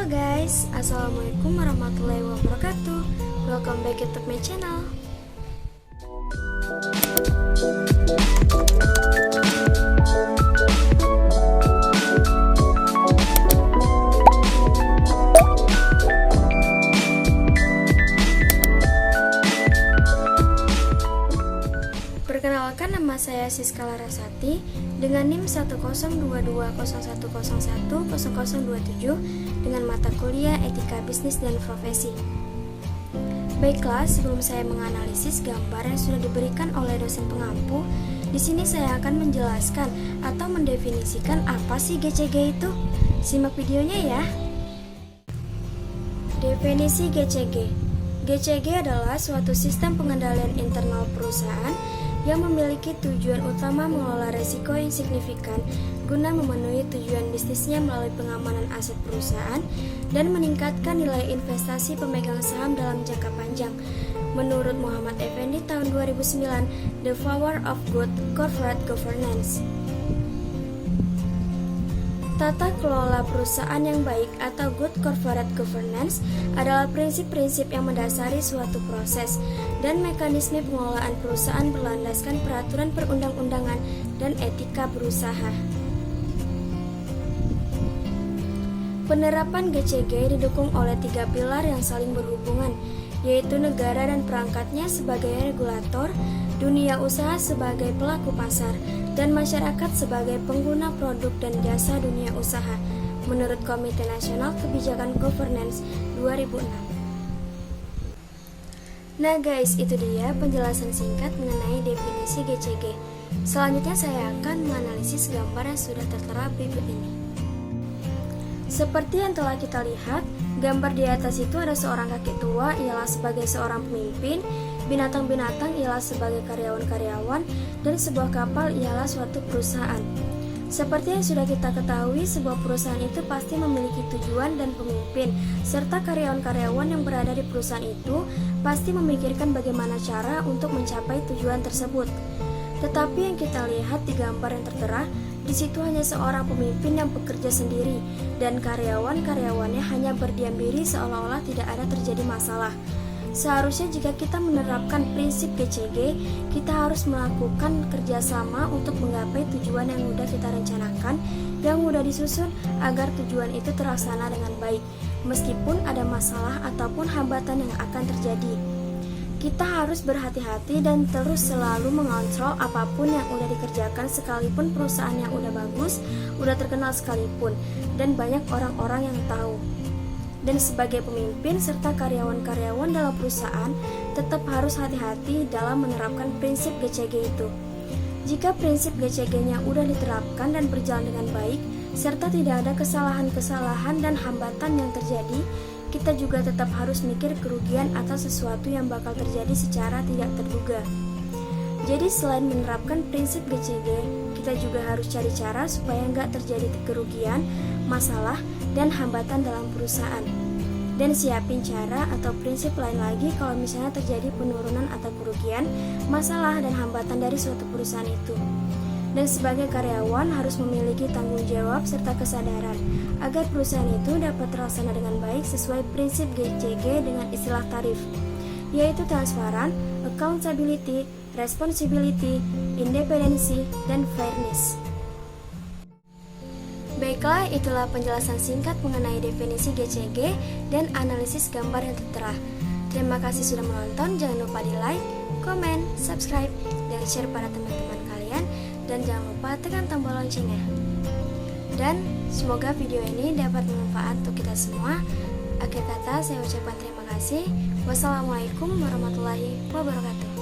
Halo guys, assalamualaikum warahmatullahi wabarakatuh. Welcome back to my channel. Perkenalkan, nama saya Siska Larasati dengan NIM 1022010101027 dengan mata kuliah Etika Bisnis dan Profesi. Baiklah, sebelum saya menganalisis gambar yang sudah diberikan oleh dosen pengampu, di sini saya akan menjelaskan atau mendefinisikan apa sih GCG itu. Simak videonya ya. Definisi GCG. GCG adalah suatu sistem pengendalian internal perusahaan yang memiliki tujuan utama mengelola risiko yang signifikan guna memenuhi tujuan bisnisnya melalui pengamanan aset perusahaan dan meningkatkan nilai investasi pemegang saham dalam jangka panjang. Menurut Muhammad Effendi tahun 2009, The Power of Good Corporate Governance. Tata kelola perusahaan yang baik atau good corporate governance adalah prinsip-prinsip yang mendasari suatu proses dan mekanisme pengelolaan perusahaan berlandaskan peraturan perundang-undangan dan etika berusaha. Penerapan GCG didukung oleh 3 pilar yang saling berhubungan, yaitu negara dan perangkatnya sebagai regulator, dunia usaha sebagai pelaku pasar, dan masyarakat sebagai pengguna produk dan jasa dunia usaha, menurut Komite Nasional Kebijakan Governance 2006. Nah guys, itu dia penjelasan singkat mengenai definisi GCG. Selanjutnya saya akan menganalisis gambar yang sudah tertera berikut ini. Seperti yang telah kita lihat, gambar di atas itu ada seorang kakek tua ialah sebagai seorang pemimpin, binatang-binatang ialah sebagai karyawan-karyawan, dan sebuah kapal ialah suatu perusahaan. Seperti yang sudah kita ketahui, sebuah perusahaan itu pasti memiliki tujuan dan pemimpin, serta karyawan-karyawan yang berada di perusahaan itu pasti memikirkan bagaimana cara untuk mencapai tujuan tersebut. Tetapi yang kita lihat di gambar yang tertera, di situ hanya seorang pemimpin yang bekerja sendiri, dan karyawan-karyawannya hanya berdiam diri seolah-olah tidak ada terjadi masalah. Seharusnya jika kita menerapkan prinsip GCG, kita harus melakukan kerjasama untuk menggapai tujuan yang sudah kita rencanakan, yang sudah disusun agar tujuan itu terlaksana dengan baik, meskipun ada masalah ataupun hambatan yang akan terjadi. Kita harus berhati-hati dan terus selalu mengontrol apapun yang udah dikerjakan, sekalipun perusahaan yang udah bagus, udah terkenal sekalipun, dan banyak orang-orang yang tahu. Dan sebagai pemimpin serta karyawan-karyawan dalam perusahaan tetap harus hati-hati dalam menerapkan prinsip GCG itu. Jika prinsip GCG-nya udah diterapkan dan berjalan dengan baik, serta tidak ada kesalahan-kesalahan dan hambatan yang terjadi, kita juga tetap harus mikir kerugian atas sesuatu yang bakal terjadi secara tidak terduga. Jadi selain menerapkan prinsip GCG, kita juga harus cari cara supaya nggak terjadi kerugian, masalah, dan hambatan dalam perusahaan. Dan siapin cara atau prinsip lain lagi kalau misalnya terjadi penurunan atau kerugian, masalah, dan hambatan dari suatu perusahaan itu. Dan sebagai karyawan harus memiliki tanggung jawab serta kesadaran agar perusahaan itu dapat terlaksana dengan baik sesuai prinsip GCG dengan istilah tarif, yaitu transparan, accountability, responsibility, independensi, dan fairness. Baiklah, itulah penjelasan singkat mengenai definisi GCG dan analisis gambar yang tertera. Terima kasih sudah menonton, jangan lupa di like, komen, subscribe, dan share pada teman-teman kalian, dan jangan lupa tekan tombol loncengnya. Dan semoga video ini dapat bermanfaat untuk kita semua. Akhir kata saya ucapkan terima kasih. Wassalamualaikum warahmatullahi wabarakatuh.